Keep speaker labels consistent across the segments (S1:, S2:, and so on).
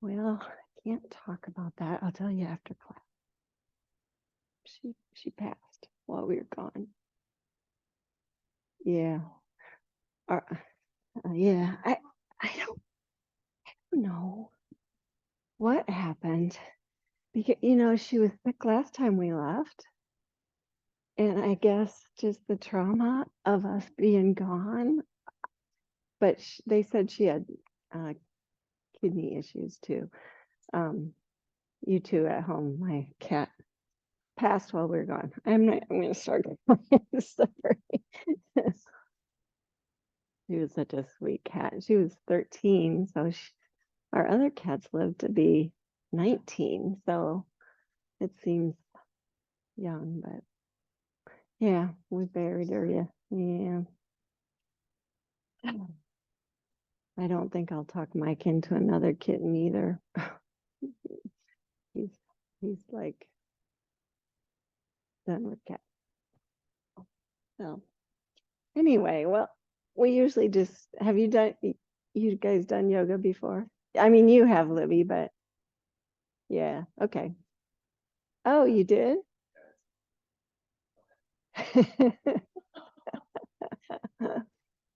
S1: Well, I can't talk about that. I'll tell you after class. She passed while we were gone. Yeah. Uh, yeah. I don't know what happened because she was sick last time we left, and I guess just the trauma of us being gone. But they said she had uh, kidney issues too. You two at home, my cat passed while we were gone. I'm going to start sorry. She was such a sweet cat. She was 13, so our other cats lived to be 19, so it seems young, but yeah, we buried her. Yeah. I don't think I'll talk Mike into another kitten either. he's he's like done with cats. So anyway, well, we usually just have you guys done yoga before? I mean, you have, Libby, but yeah, okay. Oh, you did?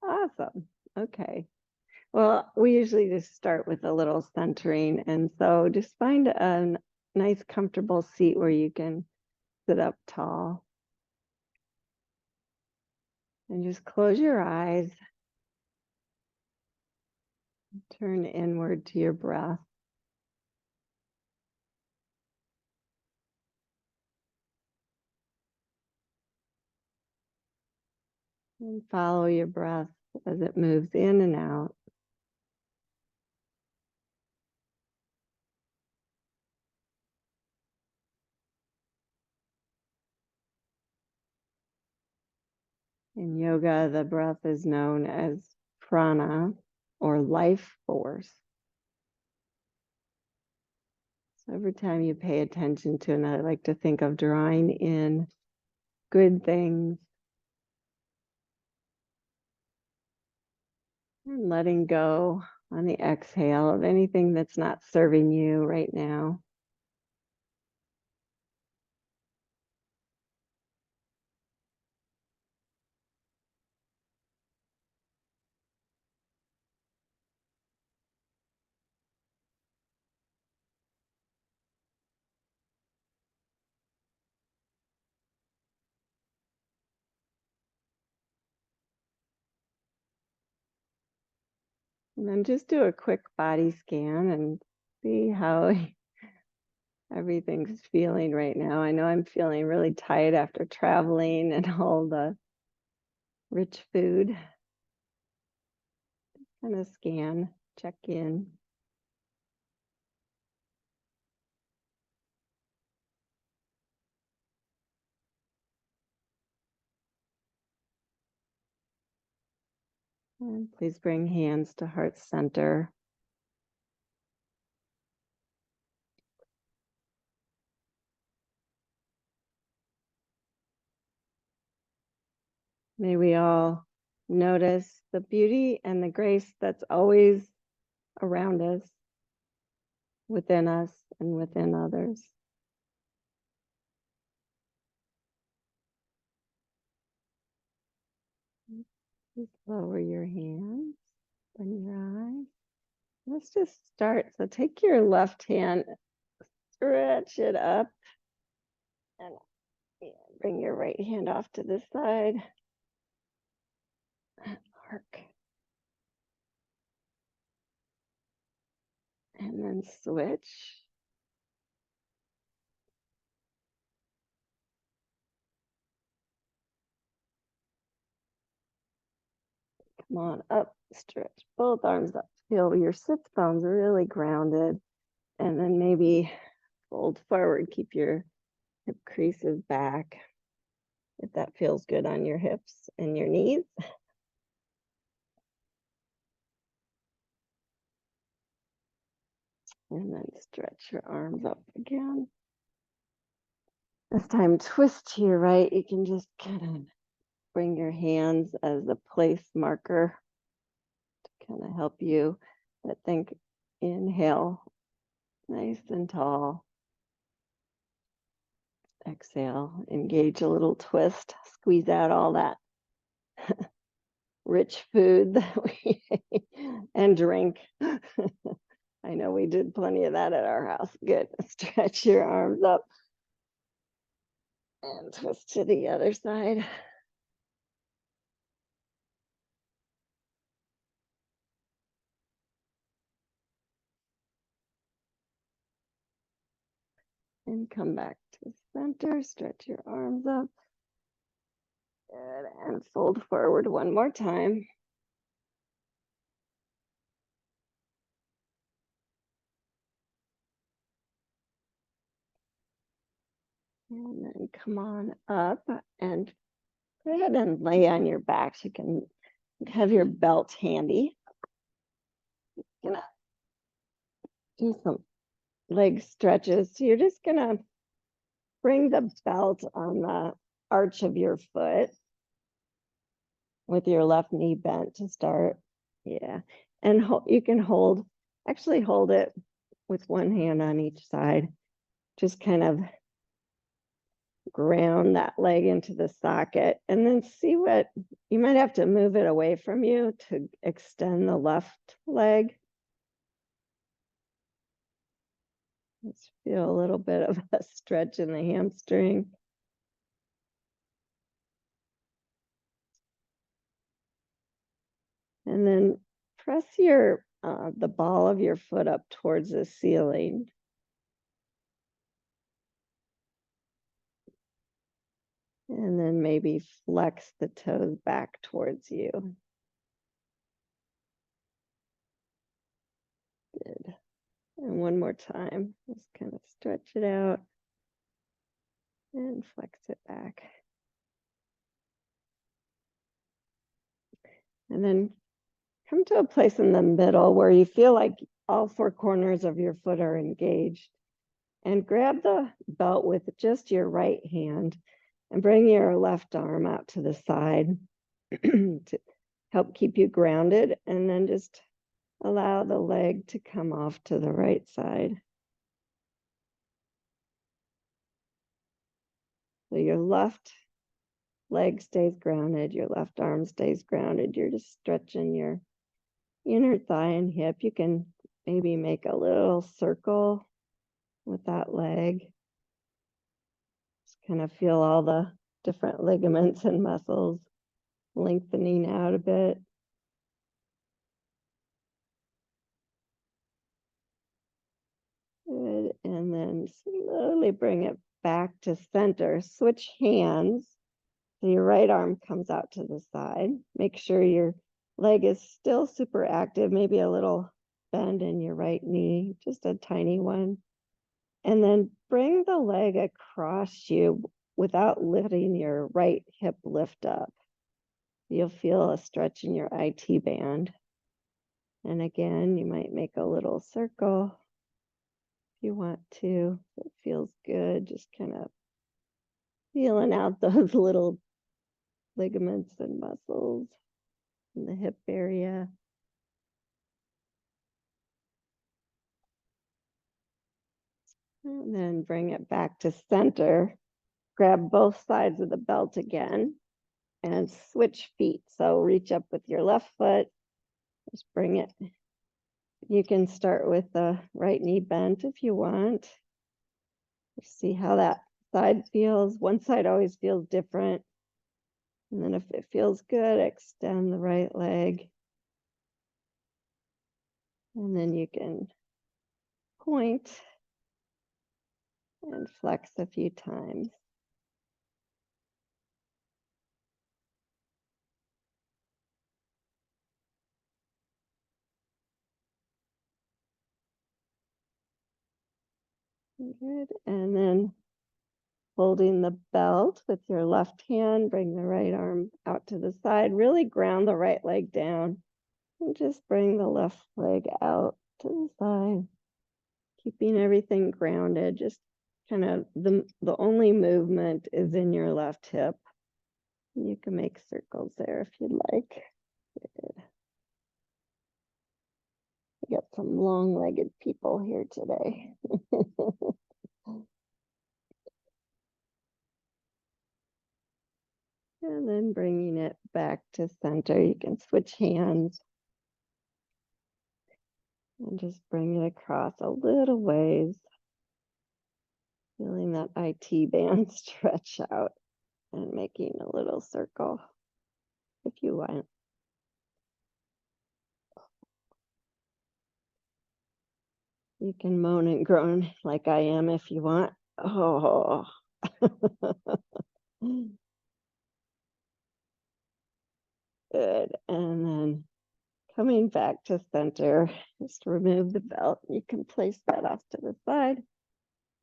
S1: Awesome. Okay. Well, we usually just start with a little centering. And so just find a nice, comfortable seat where you can sit up tall. And just close your eyes. Turn inward to your breath. And follow your breath as it moves in and out. In yoga, the breath is known as prana or life force. So every time you pay attention to, and I like to think of drawing in good things and letting go on the exhale of anything that's not serving you right now. And then just do a quick body scan and see how everything's feeling right now. I know I'm feeling really tired after traveling and all the rich food. Kind of scan, check in. And please bring hands to heart center. May we all notice the beauty and the grace that's always around us, within us, and within others. Just lower your hands, open your eyes. Let's just start. So take your left hand, stretch it up, and bring your right hand off to this side. Arc. And then switch. Come on up, stretch both arms up. Feel your sits bones really grounded. And then maybe fold forward, keep your hip creases back if that feels good on your hips and your knees. And then stretch your arms up again. This time, twist to your right. You can just kind of bring your hands as a place marker to kind of help you But think, inhale, nice and tall. Exhale, engage a little twist, squeeze out all that rich food that we ate and drink. I know we did plenty of that at our house. Good. Stretch your arms up and twist to the other side. And come back to center, stretch your arms up. Good, and fold forward one more time. And then come on up and go ahead and lay on your back. So you can have your belt handy. Gonna do some leg stretches. So you're just gonna bring the belt on the arch of your foot with your left knee bent to start. Yeah. And you can actually hold it with one hand on each side. Just kind of ground that leg into the socket and then see what you might have to move it away from you to extend the left leg. Let's feel a little bit of a stretch in the hamstring. And then press the ball of your foot up towards the ceiling. And then maybe flex the toes back towards you. Good. And one more time, just kind of stretch it out and flex it back. And then come to a place in the middle where you feel like all four corners of your foot are engaged. And grab the belt with just your right hand and bring your left arm out to the side to help keep you grounded. And then just allow the leg to come off to the right side. So your left leg stays grounded, your left arm stays grounded. You're just stretching your inner thigh and hip. You can maybe make a little circle with that leg. Just kind of feel all the different ligaments and muscles lengthening out a bit. Good. And then slowly bring it back to center. Switch hands. So your right arm comes out to the side. Make sure your leg is still super active, maybe a little bend in your right knee, just a tiny one. And then bring the leg across you without letting your right hip lift up. You'll feel a stretch in your IT band. And again, you might make a little circle if you want to. It feels good, just kind of feeling out those little ligaments and muscles in the hip area. And then bring it back to center. Grab both sides of the belt again and switch feet. So reach up with your left foot, just bring it. You can start with the right knee bent if you want. See how that side feels. One side always feels different. And then if it feels good, extend the right leg. And then you can point and flex a few times. Good. And then holding the belt with your left hand, bring the right arm out to the side. Really ground the right leg down. And just bring the left leg out to the side. Keeping everything grounded. Just kind of the only movement is in your left hip. You can make circles there if you'd like. Good. got some long-legged people here today. And then bringing it back to center, you can switch hands and just bring it across a little ways, feeling that IT band stretch out and making a little circle if you want. You can moan and groan like I am if you want. Oh. Good. And then coming back to center, just remove the belt. You can place that off to the side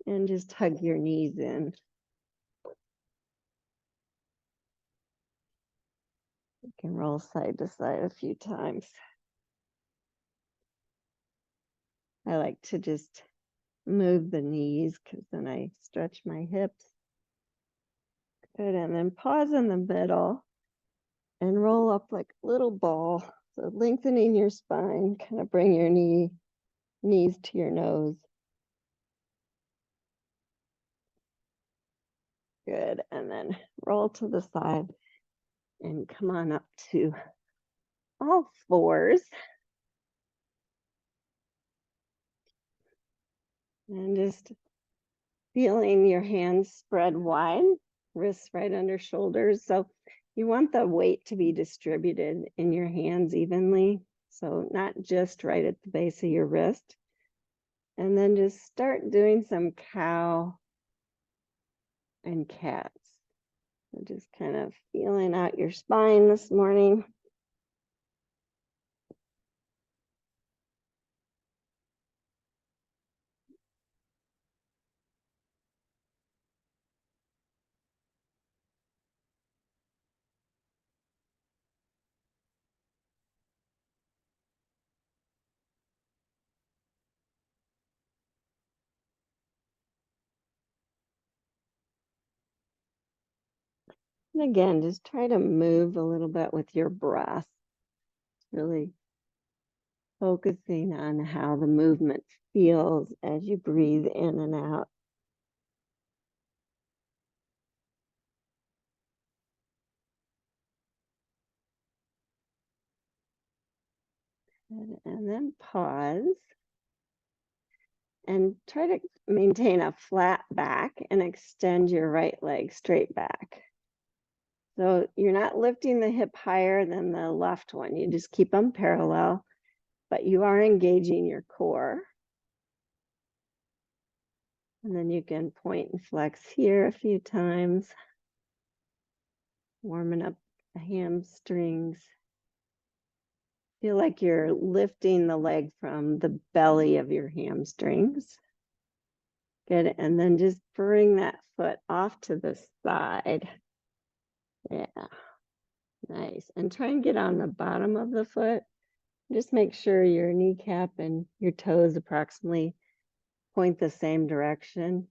S1: and just hug your knees in. You can roll side to side a few times. I like to just move the knees because then I stretch my hips. Good. And then pause in the middle and roll up like a little ball. So lengthening your spine, kind of bring your knees to your nose. Good. And then roll to the side and come on up to all fours. And just feeling your hands spread wide, wrists right under shoulders. So you want the weight to be distributed in your hands evenly. So not just right at the base of your wrist. And then just start doing some cow and cats. So just kind of feeling out your spine this morning. And again, just try to move a little bit with your breath. Really focusing on how the movement feels as you breathe in and out. And then pause and try to maintain a flat back and extend your right leg straight back. So you're not lifting the hip higher than the left one. You just keep them parallel, but you are engaging your core. And then you can point and flex here a few times, warming up the hamstrings. Feel like you're lifting the leg from the belly of your hamstrings. Good. And then just bring that foot off to the side. Yeah. Nice. And try and get on the bottom of the foot. Just make sure your kneecap and your toes approximately point the same direction.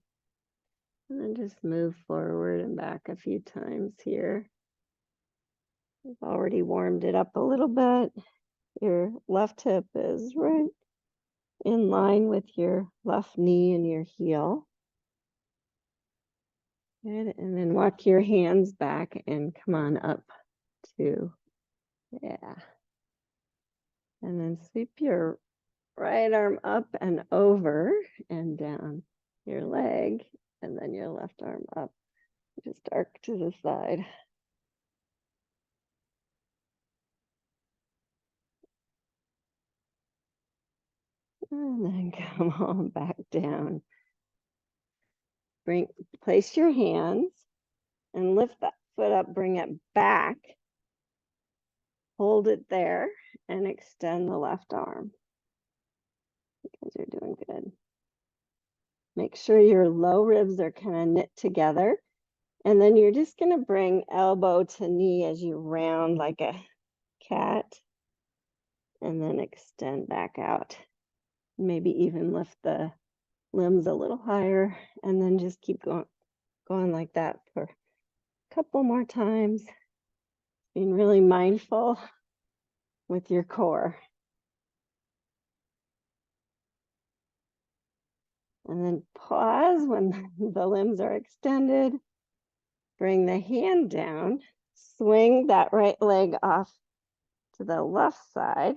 S1: And then just move forward and back a few times here. We've already warmed it up a little bit. Your left hip is right in line with your left knee and your heel. Good. And then walk your hands back and come on up to, yeah. And then sweep your right arm up and over and down your leg, and then your left arm up, just arc to the side. And then come on back down. Place your hands and lift that foot up, bring it back. Hold it there and extend the left arm. Because you're doing good. Make sure your low ribs are kind of knit together. And then you're just going to bring elbow to knee as you round like a cat. And then extend back out. Maybe even lift the limbs a little higher. And then just keep going like that for a couple more times. Being really mindful with your core. pause when the limbs are extended. Bring the hand down. Swing that right leg off to the left side.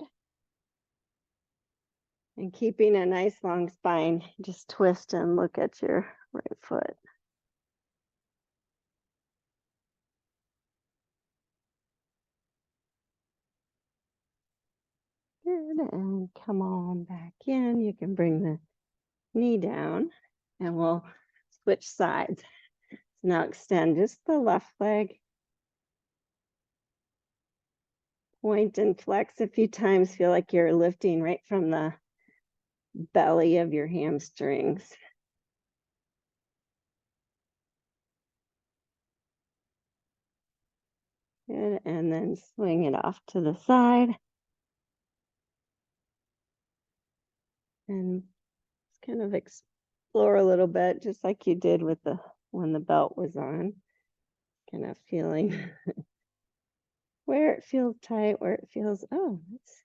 S1: And keeping a nice long spine, just twist and look at your right foot. Good, and come on back in. You can bring the knee down and we'll switch sides. So now extend just the left leg. Point and flex a few times. Feel like you're lifting right from the belly of your hamstrings. Good, and then swing it off to the side. And just kind of explore a little bit, just like you did with the when the belt was on. Kind of feeling where it feels tight, where it feels, oh, that's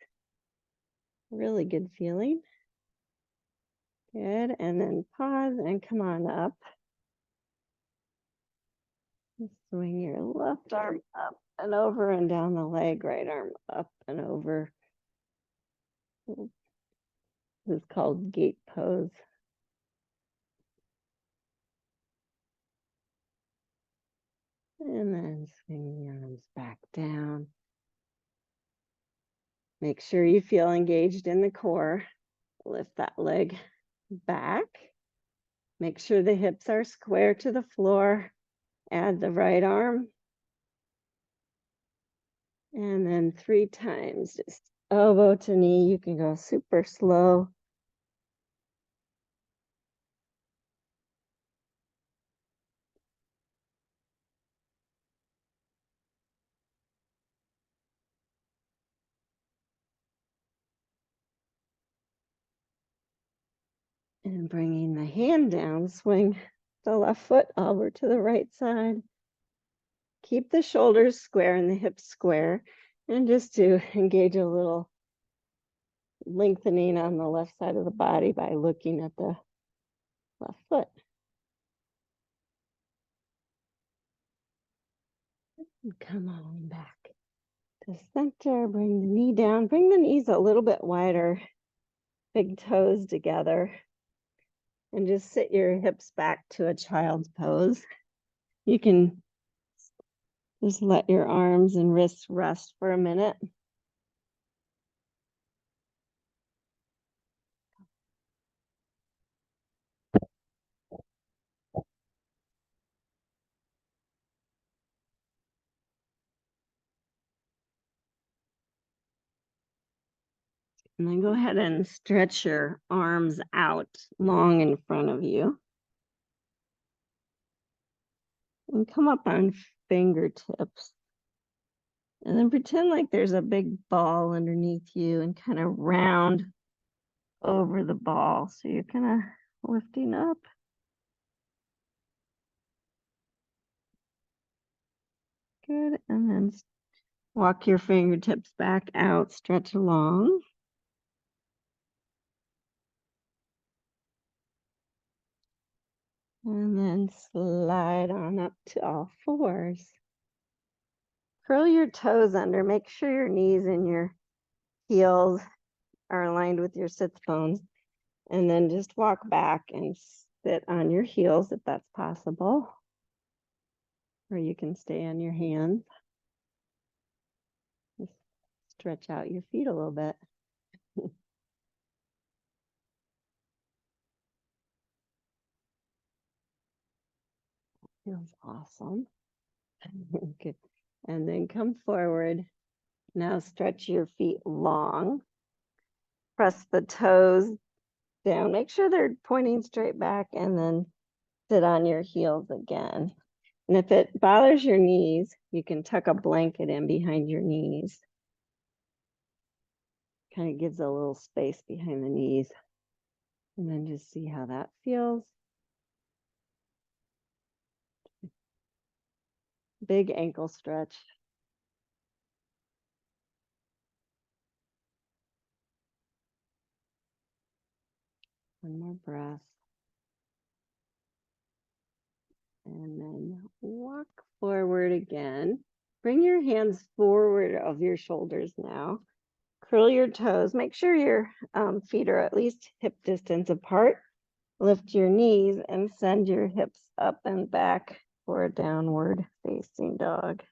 S1: really good feeling. Good, and then pause and come on up. Swing your left arm up and over and down the leg, right arm up and over. This is called gate pose. And then swing the arms back down. Make sure you feel engaged in the core. Lift that leg back. Make sure the hips are square to the floor. Add the right arm. And then 3 times, just elbow to knee. You can go super slow. And bringing the hand down, swing the left foot over to the right side. Keep the shoulders square and the hips square. And just to engage a little lengthening on the left side of the body by looking at the left foot. And come on back to center. Bring the knee down. Bring the knees a little bit wider. Big toes together. And just sit your hips back to a child's pose. You can just let your arms and wrists rest for a minute. And then go ahead and stretch your arms out long in front of you. And come up on fingertips. And then pretend like there's a big ball underneath you and kind of round over the ball. So you're kind of lifting up. Good. And then walk your fingertips back out, stretch along. And then slide on up to all fours. Curl your toes under. Make sure your knees and your heels are aligned with your sits bones. And then just walk back and sit on your heels if that's possible. Or you can stay on your hands. Just stretch out your feet a little bit. Feels awesome. Good. And then come forward. Now stretch your feet long. Press the toes down. Make sure they're pointing straight back and then sit on your heels again. And if it bothers your knees, you can tuck a blanket in behind your knees. Kind of gives a little space behind the knees. And then just see how that feels. Big ankle stretch. One more breath. And then walk forward again. Bring your hands forward of your shoulders now. Curl your toes. Make sure your feet are at least hip distance apart. Lift your knees and send your hips up and back for a downward facing dog.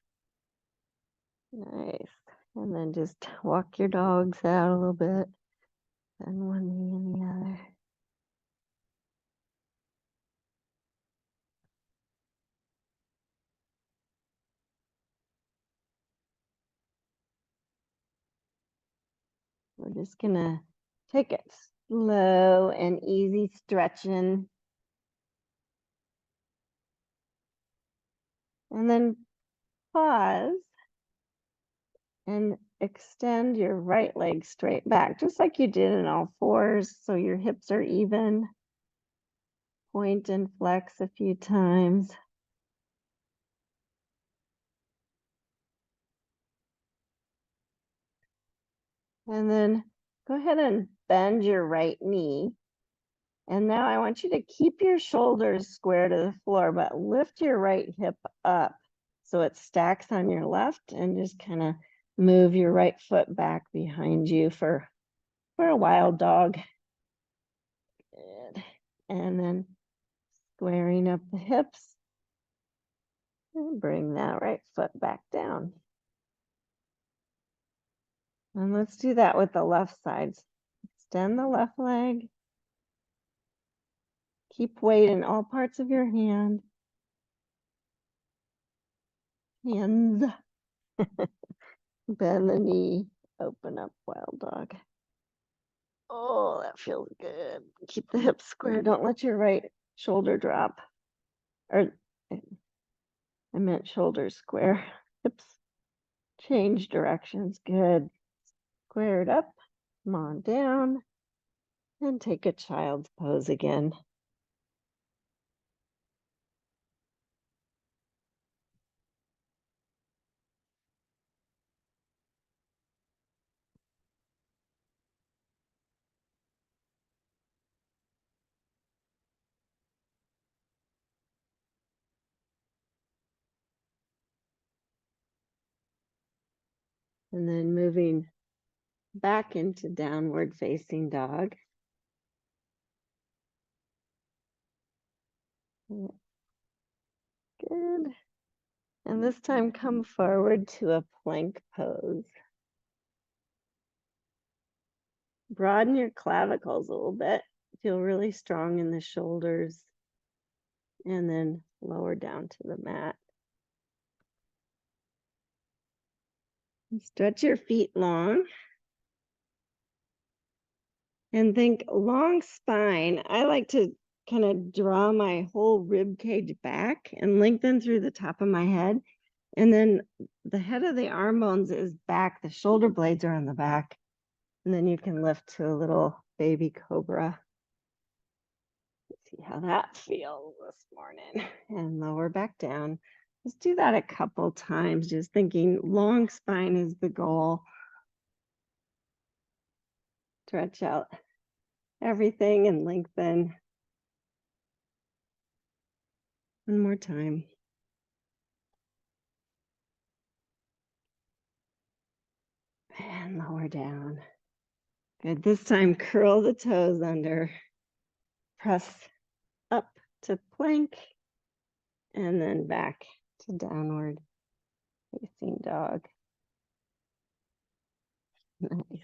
S1: Nice. And then just walk your dogs out a little bit. And one knee and the other. We're just gonna take it slow and easy stretching. And then pause and extend your right leg straight back, just like you did in all fours, so your hips are even. Point and flex a few times. And then go ahead and bend your right knee. And now I want you to keep your shoulders square to the floor, but lift your right hip up so it stacks on your left, and just kind of move your right foot back behind you for a wild dog. Good. And then squaring up the hips and bring that right foot back down. And let's do that with the left side. Extend the left leg. Keep weight in all parts of your hands. Bend the knee, open up, wild dog. Oh, that feels good. Keep the hips square. Don't let your right shoulder drop. Or I meant shoulders square. Hips change directions. Good. Square it up. Come on down. And take a child's pose again. And then moving back into downward facing dog. Good. And this time come forward to a plank pose. Broaden your clavicles a little bit. Feel really strong in the shoulders. And then lower down to the mat. Stretch your feet long. And think long spine. I like to kind of draw my whole rib cage back and lengthen through the top of my head. And then the head of the arm bones is back. The shoulder blades are on the back. And then you can lift to a little baby cobra. See how that feels this morning. And lower back down. Just do that a couple times, just thinking long spine is the goal. Stretch out everything and lengthen. One more time. And lower down. Good. This time, curl the toes under. Press up to plank. And then back to downward facing dog. Nice.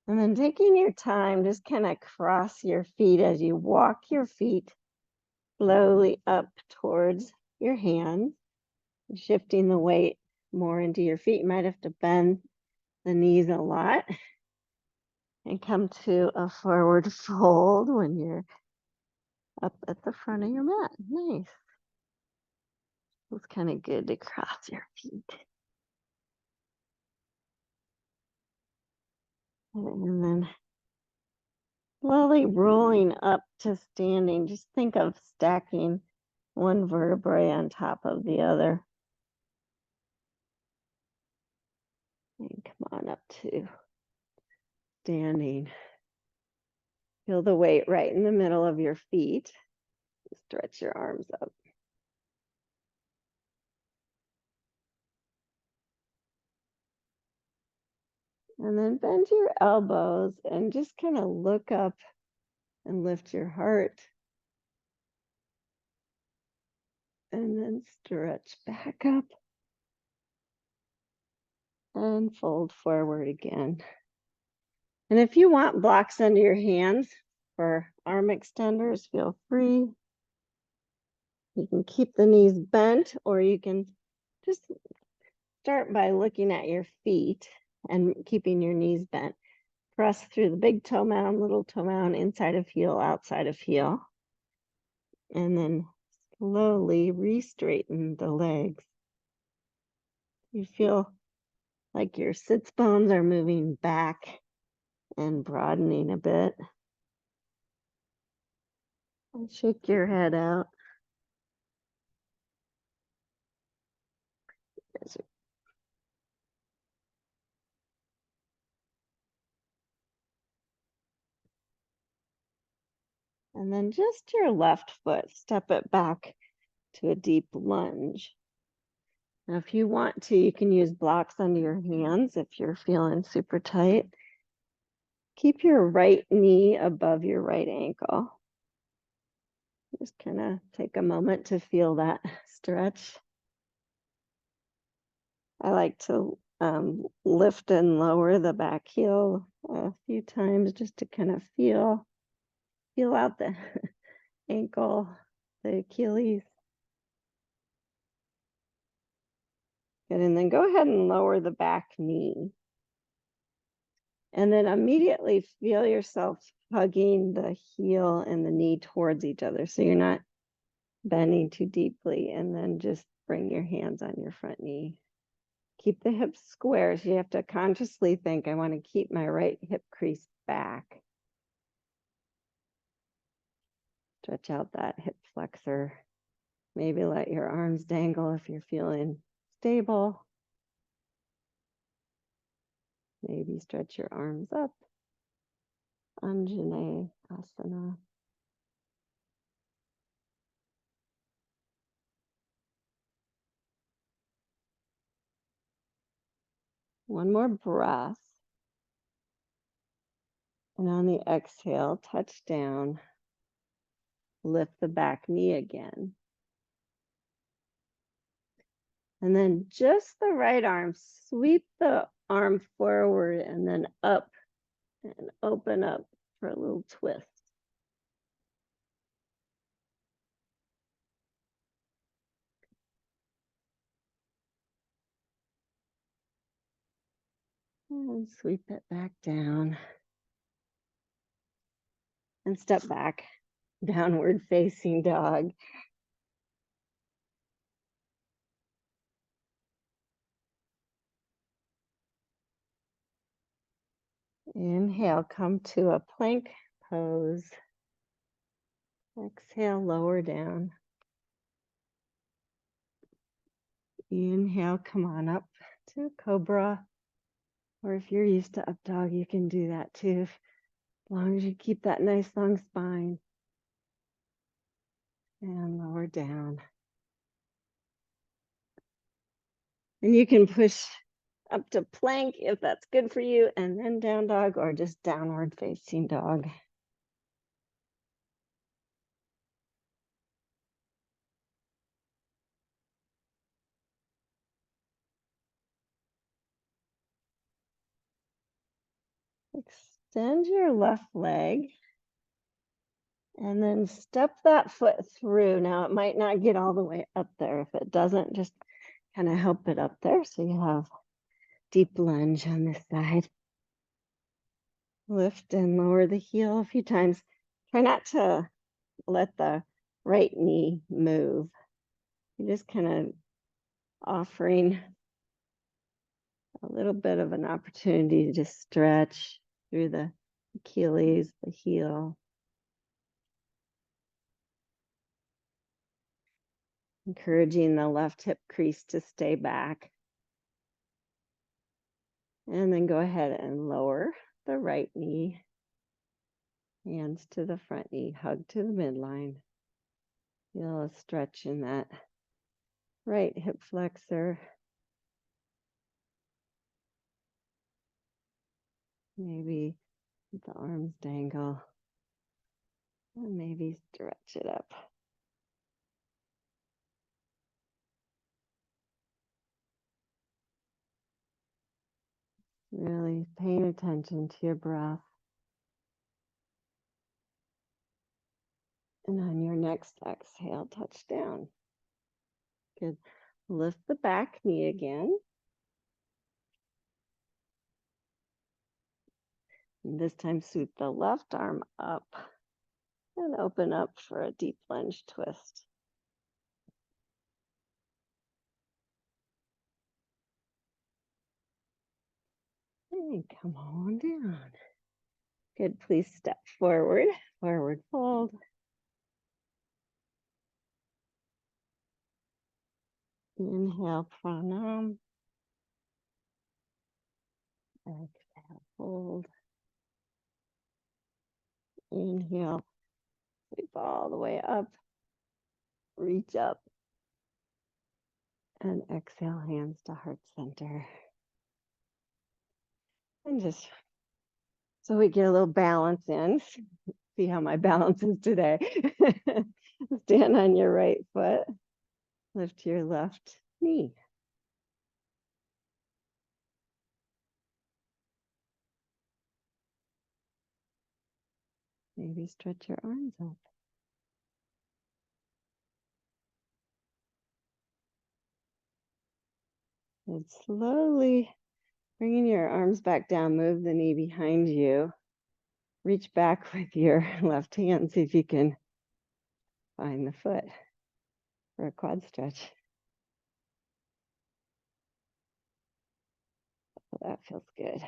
S1: And then taking your time, just kind of cross your feet as you walk your feet slowly up towards your hands, shifting the weight more into your feet. You might have to bend the knees a lot and come to a forward fold when you're up at the front of your mat. Nice. It's kind of good to cross your feet. And then slowly rolling up to standing. Just think of stacking one vertebrae on top of the other. And come on up to standing. Feel the weight right in the middle of your feet. Stretch your arms up. And then bend your elbows and just kind of look up and lift your heart. And then stretch back up and fold forward again. And if you want blocks under your hands for arm extenders, feel free. You can keep the knees bent, or you can just start by looking at your feet and keeping your knees bent. Press through the big toe mound, little toe mound, inside of heel, outside of heel. And then slowly re-straighten the legs. You feel like your sits bones are moving back and broadening a bit. And shake your head out. And then just your left foot, step it back to a deep lunge. Now, if you want to, you can use blocks under your hands if you're feeling super tight. Keep your right knee above your right ankle. Just kind of take a moment to feel that stretch. I like to lift and lower the back heel a few times just to kind of feel out the ankle, the Achilles. Good, and then go ahead and lower the back knee. And then immediately feel yourself hugging the heel and the knee towards each other so you're not bending too deeply. And then just bring your hands on your front knee. Keep the hips square. So you have to consciously think, I want to keep my right hip crease back. Stretch out that hip flexor. Maybe let your arms dangle if you're feeling stable. Maybe stretch your arms up. Anjane Asana. One more breath. And on the exhale, touch down. Lift the back knee again. And then just the right arm, sweep the arm forward and then up and open up for a little twist. And sweep it back down. And step back, downward facing dog. Inhale, come to a plank pose. Exhale, lower down. Inhale, come on up to cobra. Or if you're used to up dog, you can do that too, as long as you keep that nice long spine. And lower down. And you can push up to plank if that's good for you, and then down dog or just downward facing dog. Extend your left leg and then step that foot through. Now it might not get all the way up there. If it doesn't, just kind of help it up there so you have deep lunge on this side. Lift and lower the heel a few times. Try not to let the right knee move. You're just kind of offering a little bit of an opportunity to stretch through the Achilles, the heel. Encouraging the left hip crease to stay back. And then go ahead and lower the right knee. Hands to the front knee, hug to the midline. Feel a stretch in that right hip flexor. Maybe the arms dangle. And maybe stretch it up. Really paying attention to your breath. And on your next exhale, touch down. Good. Lift the back knee again. And this time, sweep the left arm up and open up for a deep lunge twist. And come on down. Good. Please step forward, forward fold. Inhale, pranam. Exhale, fold. Inhale, sweep all the way up. Reach up. And exhale, hands to heart center. And just so we get a little balance in. See how my balance is today. Stand on your right foot. Lift your left knee. Maybe stretch your arms up. And slowly bringing your arms back down, move the knee behind you. Reach back with your left hand, see if you can find the foot for a quad stretch. Well, that feels good.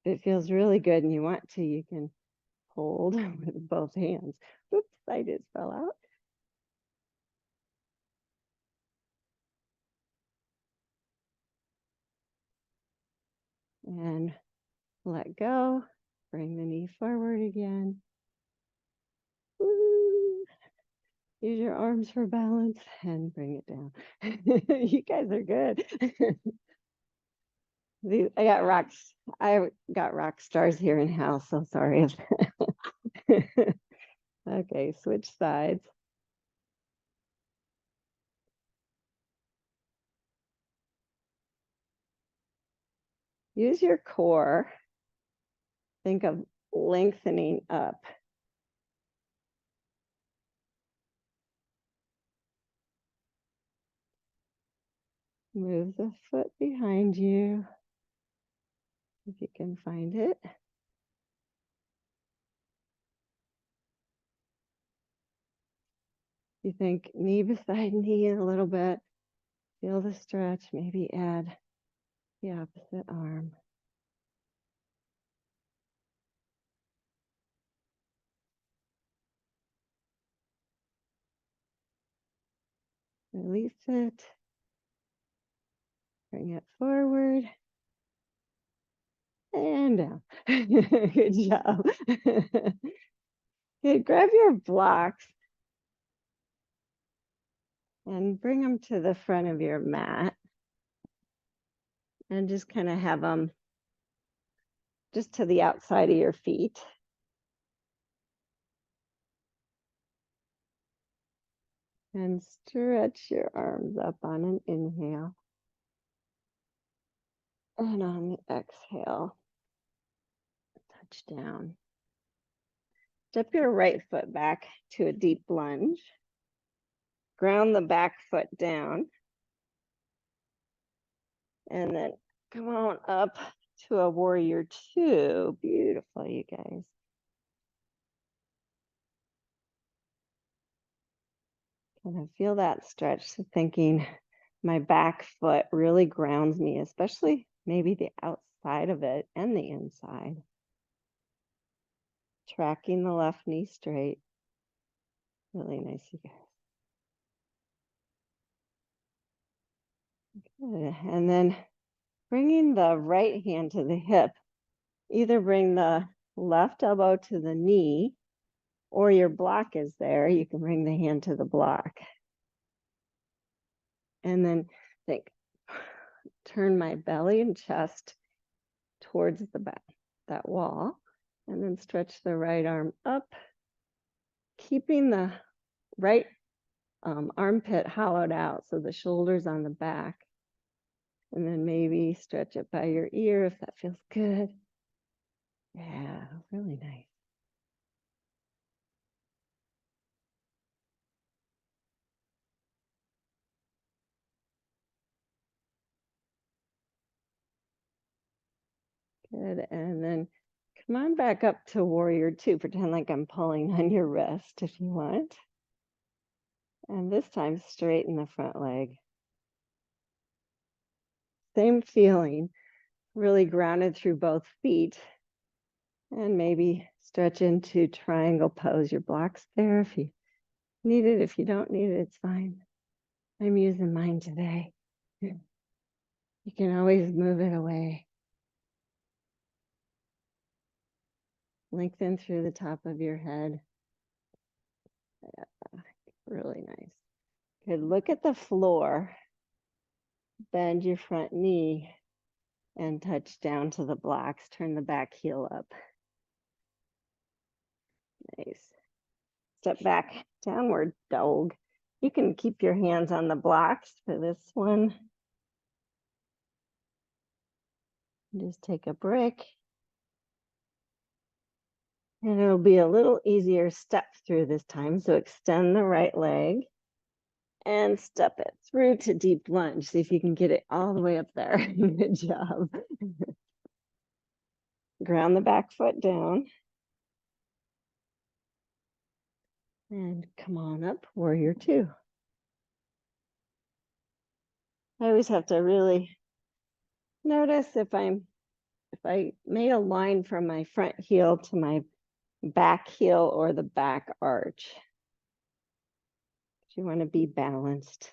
S1: If it feels really good and you want to, you can hold with both hands. Oops, I just fell out. And let go. Bring the knee forward again. Woo. Use your arms for balance and bring it down. You guys are good. I got rock stars here in house, so sorry. Okay, switch sides. Use your core. Think of lengthening up. Move the foot behind you, if you can find it. You think knee beside knee a little bit. Feel the stretch. Maybe add the opposite arm. Release it. Bring it forward. And down. Good job. Good. Grab your blocks and bring them to the front of your mat. And just kind of have them just to the outside of your feet. And stretch your arms up on an inhale. And on the exhale, touch down. Step your right foot back to a deep lunge. Ground the back foot down. And then come on up to a warrior two. Beautiful, you guys. Kind of feel that stretch. So thinking my back foot really grounds me, especially maybe the outside of it and the inside. Tracking the left knee straight. Really nice, you guys. Good. And then bringing the right hand to the hip. Either bring the left elbow to the knee, or your block is there, you can bring the hand to the block. And then think, turn my belly and chest towards the back, that wall, and then stretch the right arm up, keeping the right armpit hollowed out, so the shoulder's on the back. And then maybe stretch it by your ear if that feels good. Yeah, really nice. Good, and then come on back up to warrior two. Pretend like I'm pulling on your wrist if you want. And this time straighten the front leg. Same feeling, really grounded through both feet. And maybe stretch into triangle pose. Your block's there if you need it. If you don't need it, it's fine. I'm using mine today. You can always move it away. Lengthen through the top of your head. Yeah, really nice. Good, look at the floor. Bend your front knee and touch down to the blocks. Turn the back heel up. Nice. Step back, downward dog. You can keep your hands on the blocks for this one. Just take a break. And it'll be a little easier step through this time. So extend the right leg and step it through to deep lunge. See if you can get it all the way up there. Good job. Ground the back foot down. And come on up, warrior two. I always have to really notice if I made a line from my front heel to my back heel or the back arch. You want to be balanced.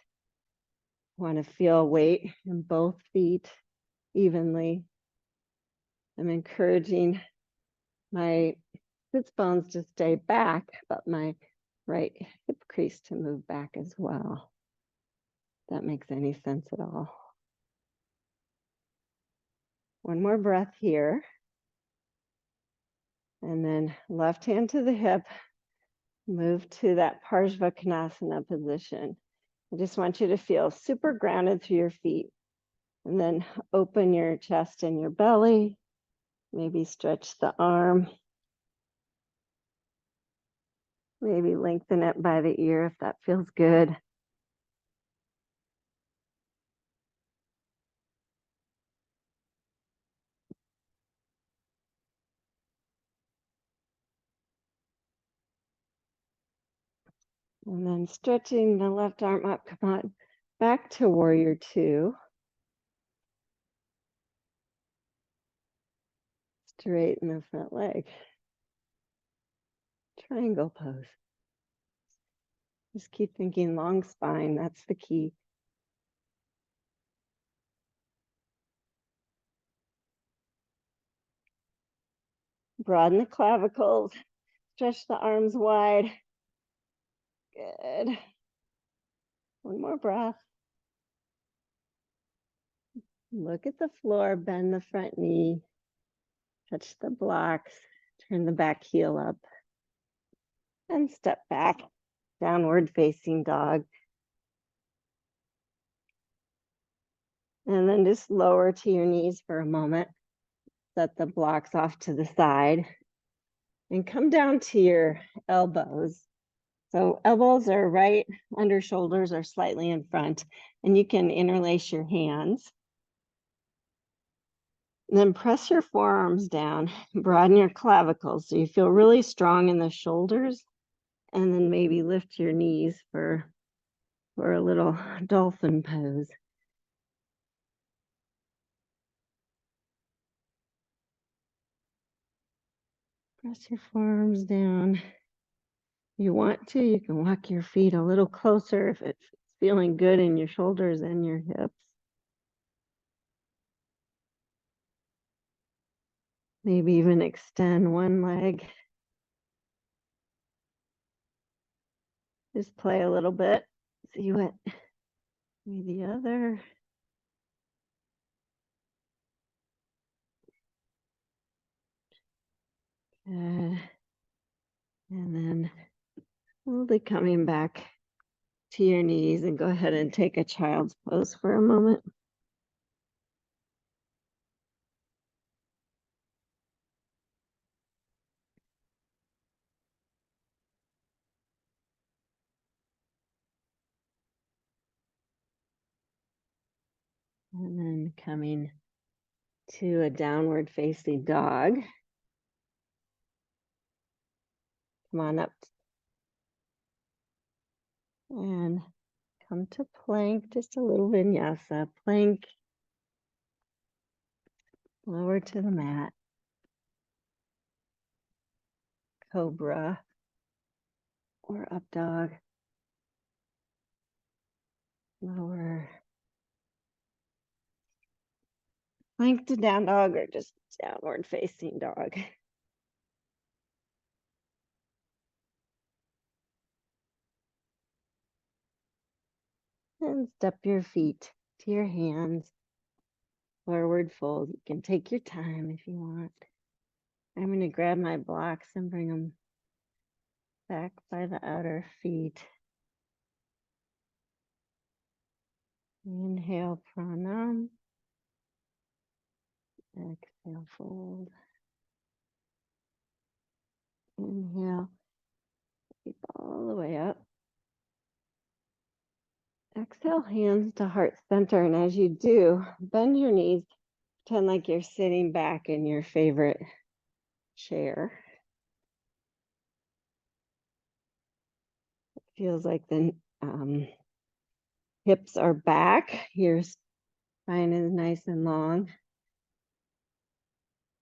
S1: Want to feel weight in both feet evenly. I'm encouraging my sits bones to stay back, but my right hip crease to move back as well. If that makes any sense at all. One more breath here. And then left hand to the hip, move to that Parsvakonasana position. I just want you to feel super grounded through your feet. And then open your chest and your belly. Maybe stretch the arm. Maybe lengthen it by the ear if that feels good. And then stretching the left arm up, come on, back to warrior two. Straighten the front leg. Triangle pose. Just keep thinking long spine, that's the key. Broaden the clavicles, stretch the arms wide. Good. One more breath. Look at the floor, bend the front knee, touch the blocks, turn the back heel up, and step back, downward facing dog. And then just lower to your knees for a moment. Set the blocks off to the side and come down to your elbows. So elbows are right under shoulders or slightly in front, and you can interlace your hands. And then press your forearms down, broaden your clavicles so you feel really strong in the shoulders, and then maybe lift your knees for a little dolphin pose. Press your forearms down. You want to, you can walk your feet a little closer if it's feeling good in your shoulders and your hips. Maybe even extend one leg. Just play a little bit. See what maybe the other. And then slowly coming back to your knees and go ahead and take a child's pose for a moment. And then coming to a downward facing dog. Come on up and come to plank, just a little vinyasa. Plank, lower to the mat. Cobra or up dog. Lower. Plank to down dog or just downward facing dog. And step your feet to your hands. Forward fold. You can take your time if you want. I'm going to grab my blocks and bring them back by the outer feet. Inhale, pranam. Exhale, fold. Inhale, keep all the way up. Exhale, hands to heart center. And as you do, bend your knees. Pretend like you're sitting back in your favorite chair. It feels like the hips are back. Your spine is nice and long.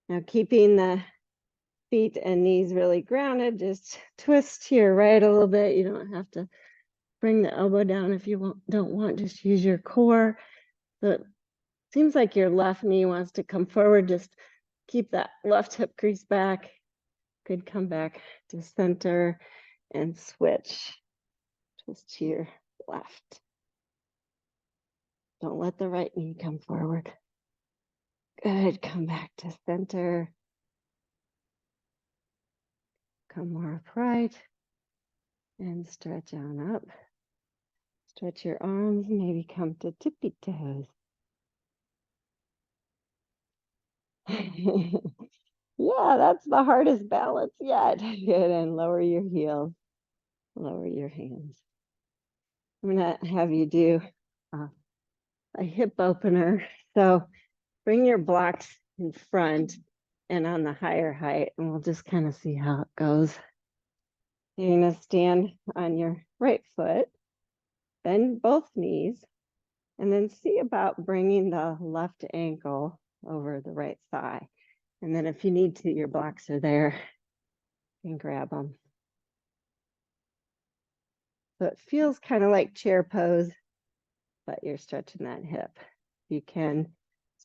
S1: Now keeping the feet and knees really grounded, just twist to your right a little bit. You don't have to bring the elbow down if you don't want, just use your core. So it seems like your left knee wants to come forward. Just keep that left hip crease back. Good, come back to center and switch. Twist to your left. Don't let the right knee come forward. Good, come back to center. Come more upright and stretch on up. Stretch your arms, maybe come to tippy toes. Yeah, that's the hardest balance yet. Good, and lower your heels, lower your hands. I'm gonna have you do a hip opener. So bring your blocks in front and on the higher height, and we'll just kind of see how it goes. You're gonna stand on your right foot, bend both knees, and then see about bringing the left ankle over the right thigh. And then if you need to, your blocks are there. You can grab them. So it feels kind of like chair pose, but you're stretching that hip. You can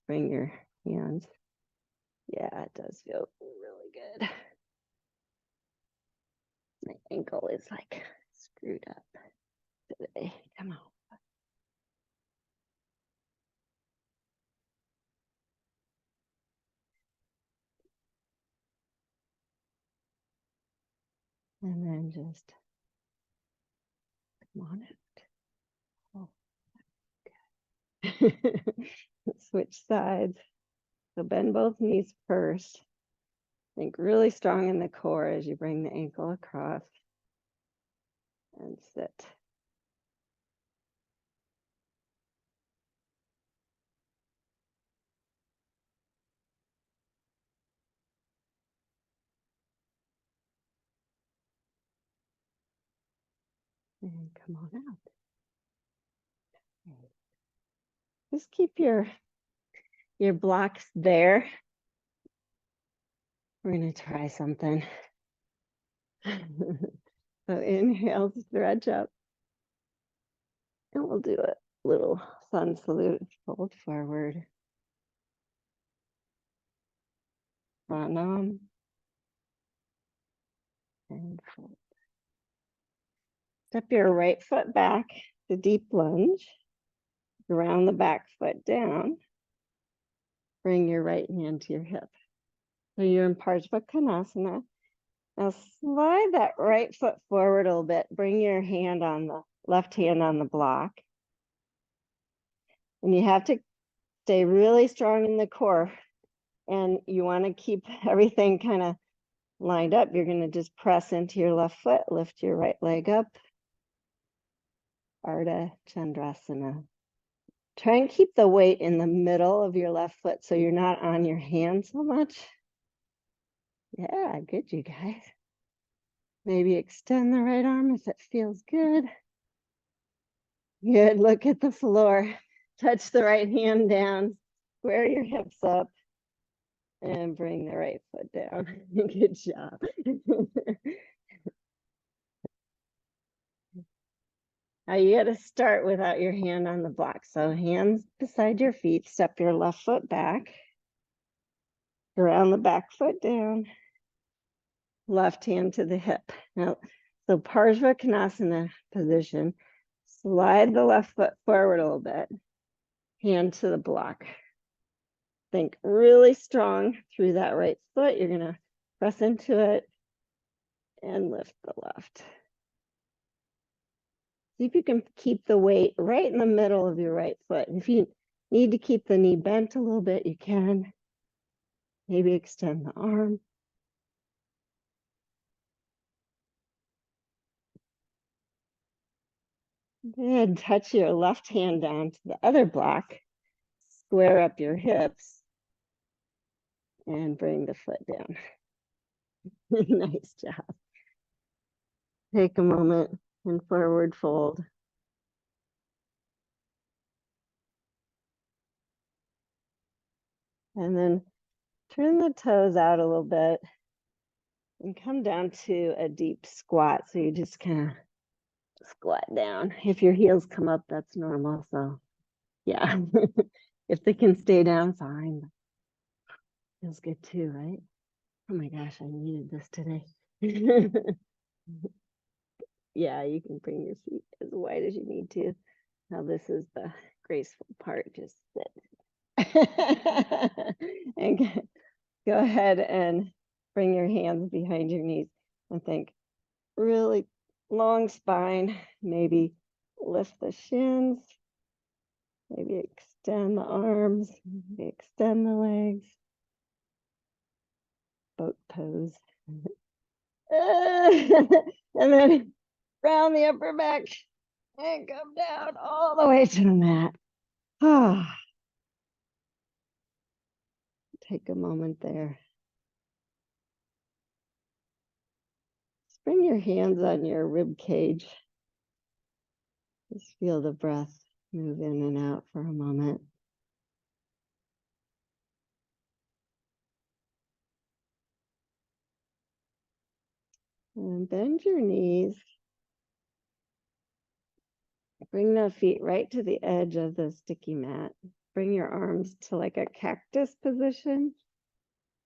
S1: bring your hands. Yeah, it does feel really good. My ankle is like screwed up today. Come on. And then just come on out. Oh. Switch sides. So bend both knees first. Think really strong in the core as you bring the ankle across and sit. And come on out. Just keep your blocks there. We're going to try something. So inhale, stretch up. And we'll do a little sun salute, fold forward. pranam, and fold. Step your right foot back, the deep lunge, ground the back foot down. Bring your right hand to your hip. So you're in Parsva Konasana. Now slide that right foot forward a little bit. Bring your hand on the left hand on the block. And you have to stay really strong in the core. And you want to keep everything kind of lined up. You're going to just press into your left foot, lift your right leg up. Ardha Chandrasana. Try and keep the weight in the middle of your left foot so you're not on your hand so much. Yeah, good, you guys. Maybe extend the right arm if it feels good. Good, look at the floor. Touch the right hand down, square your hips up, and bring the right foot down. Good job. Now you got to start without your hand on the block. So hands beside your feet, step your left foot back, ground the back foot down, left hand to the hip. Now, so Parsva Konasana position, slide the left foot forward a little bit, hand to the block. Think really strong through that right foot. You're gonna press into it and lift the left. See if you can keep the weight right in the middle of your right foot. If you need to keep the knee bent a little bit, you can. Maybe extend the arm. Good. Touch your left hand down to the other block. Square up your hips and bring the foot down. Nice job. Take a moment and forward fold. And then turn the toes out a little bit and come down to a deep squat. So you just kind of squat down. If your heels come up, that's normal. So yeah, if they can stay down, fine. Feels good too, right? Oh my gosh, I needed this today. Yeah, you can bring your feet as wide as you need to. Now this is the graceful part, just sit. And go ahead and bring your hands behind your knees and think really long spine, maybe lift the shins, maybe extend the arms, maybe extend the legs, boat pose. And then round the upper back and come down all the way to the mat. Take a moment there. Just bring your hands on your rib cage. Just feel the breath move in and out for a moment. And bend your knees. Bring the feet right to the edge of the sticky mat. Bring your arms to like a cactus position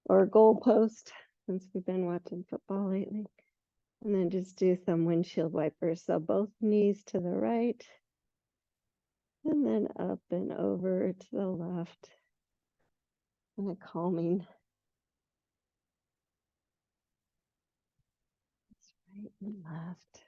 S1: or a goalpost, since we've been watching football lately. And then just do some windshield wipers. So both knees to the right. And then up and over to the left. And a calming. Right and left.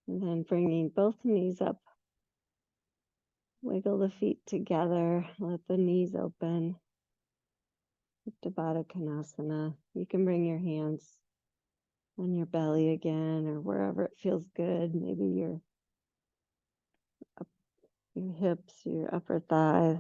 S1: And then bringing both knees up. Wiggle the feet together. Let the knees open. Uttam Baddha Konasana. You can bring your hands on your belly again or wherever it feels good. Maybe your hips, your upper thighs.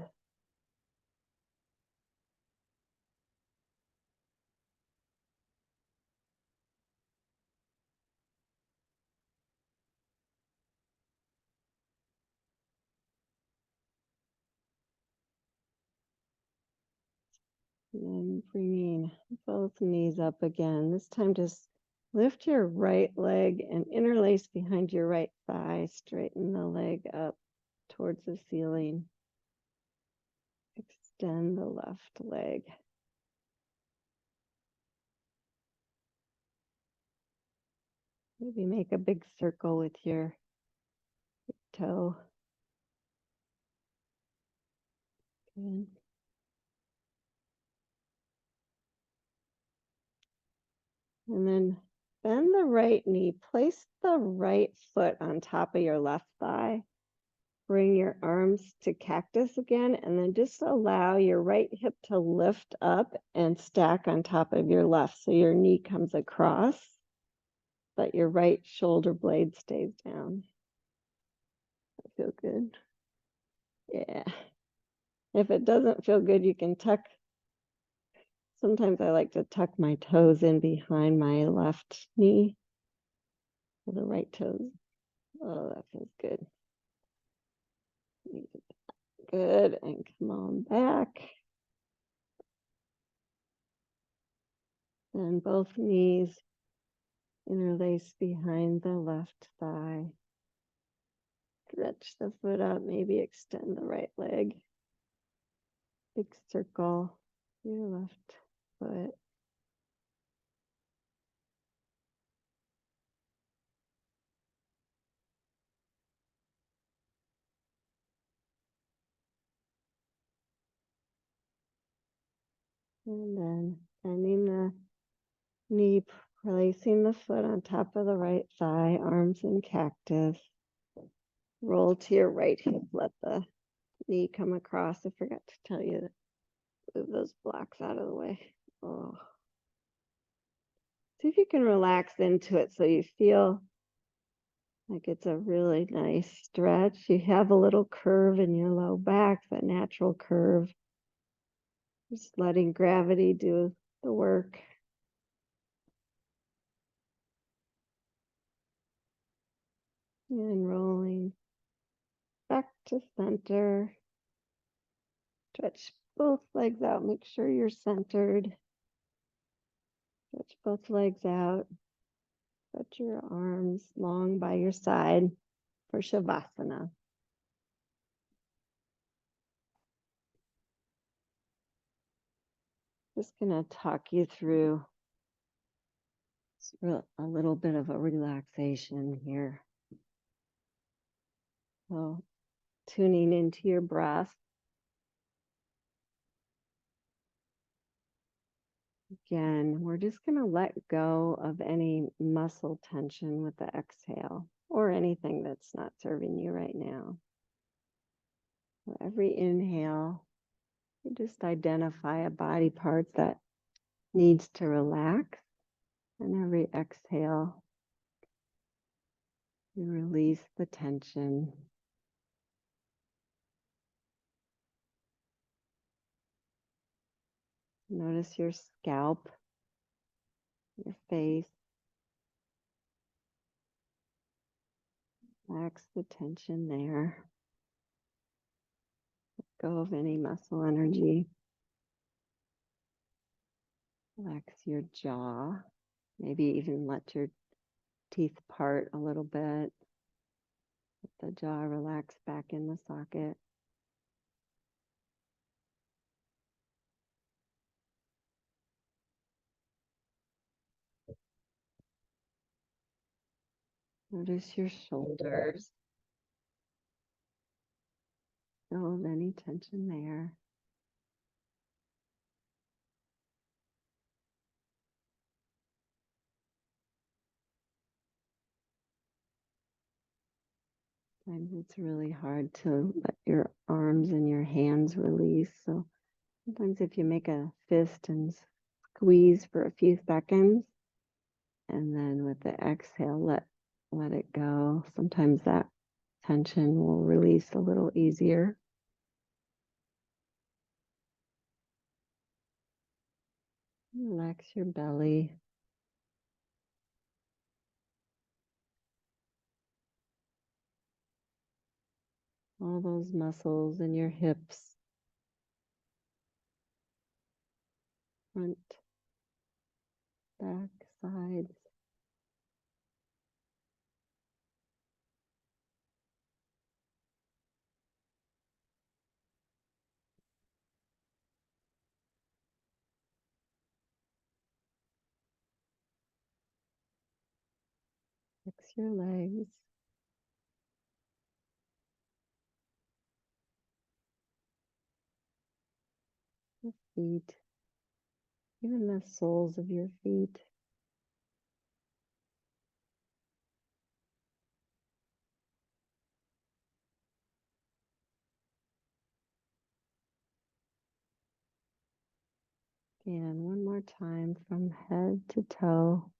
S1: And then bringing both knees up again. This time just lift your right leg and interlace behind your right thigh. Straighten the leg up towards the ceiling. Extend the left leg. Maybe make a big circle with your toe. Good. And then bend the right knee. Place the right foot on top of your left thigh. Bring your arms to cactus again, and then just allow your right hip to lift up and stack on top of your left. So your knee comes across, but your right shoulder blade stays down. That feel good? Yeah. If it doesn't feel good, you can tuck. Sometimes I like to tuck my toes in behind my left knee for the right toes. Oh, that feels good. Good, and come on back. And both knees interlace behind the left thigh. Stretch the foot up, maybe extend the right leg. Big circle, your left foot. And then bending the knee, placing the foot on top of the right thigh, arms in cactus. Roll to your right hip, let the knee come across. I forgot to tell you to move those blocks out of the way. Oh. See if you can relax into it so you feel like it's a really nice stretch. You have a little curve in your low back, that natural curve. Just letting gravity do the work. And rolling back to center. Stretch both legs out. Make sure you're centered. Stretch both legs out. Put your arms long by your side for Shavasana. Just gonna talk you through a little bit of a relaxation here. So tuning into your breath. Again, we're just going to let go of any muscle tension with the exhale or anything that's not serving you right now. So every inhale, you just identify a body part that needs to relax. And every exhale, you release the tension. Notice your scalp, your face. Relax the tension there. Let go of any muscle energy. Relax your jaw. Maybe even let your teeth part a little bit. Let the jaw relax back in the socket. Notice your shoulders. Feel any tension there. Sometimes it's really hard to let your arms and your hands release. So sometimes if you make a fist and squeeze for a few seconds, and then with the exhale, let it go. Sometimes that tension will release a little easier. Relax your belly. All those muscles in your hips. front, back, sides. Fix your legs, your feet, even the soles of your feet. And one more time from head to toe.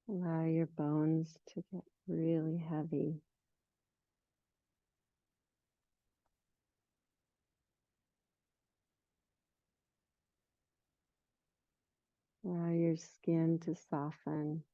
S1: Allow your bones to get really heavy. Allow your skin to soften.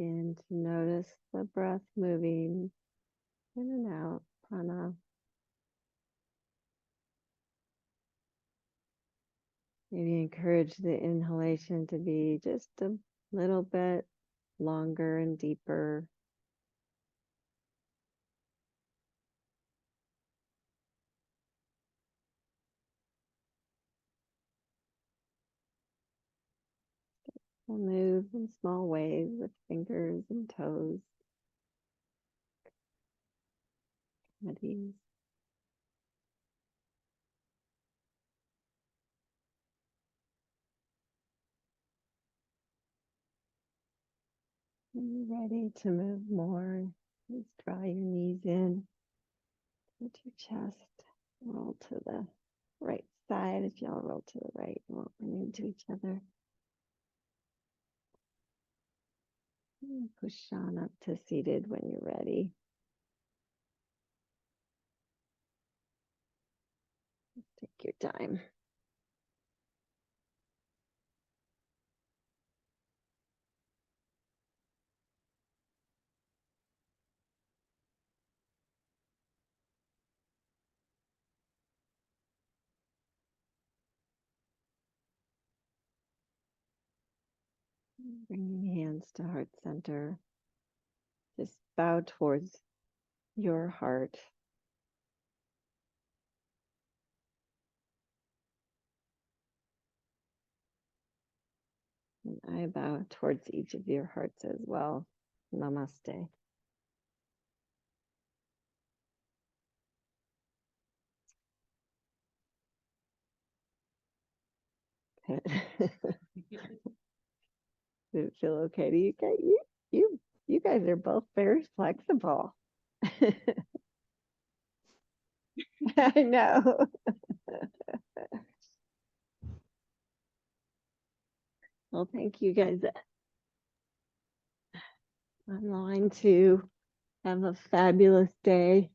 S1: begin to notice the breath moving in and out, prana. Maybe encourage the inhalation to be just a little bit longer and deeper. We'll move in small ways with fingers and toes. At ease. When you're ready to move more, just draw your knees in, put your chest, roll to the right side. If y'all roll to the right, you won't run into each other. And push on up to seated when you're ready. Take your time. Bringing hands to heart center. Just bow towards your heart. And I bow towards each of your hearts as well. Namaste. Did it feel okay to you guys? You guys are both very flexible. I know. Well, thank you guys. I'm going to have a fabulous day.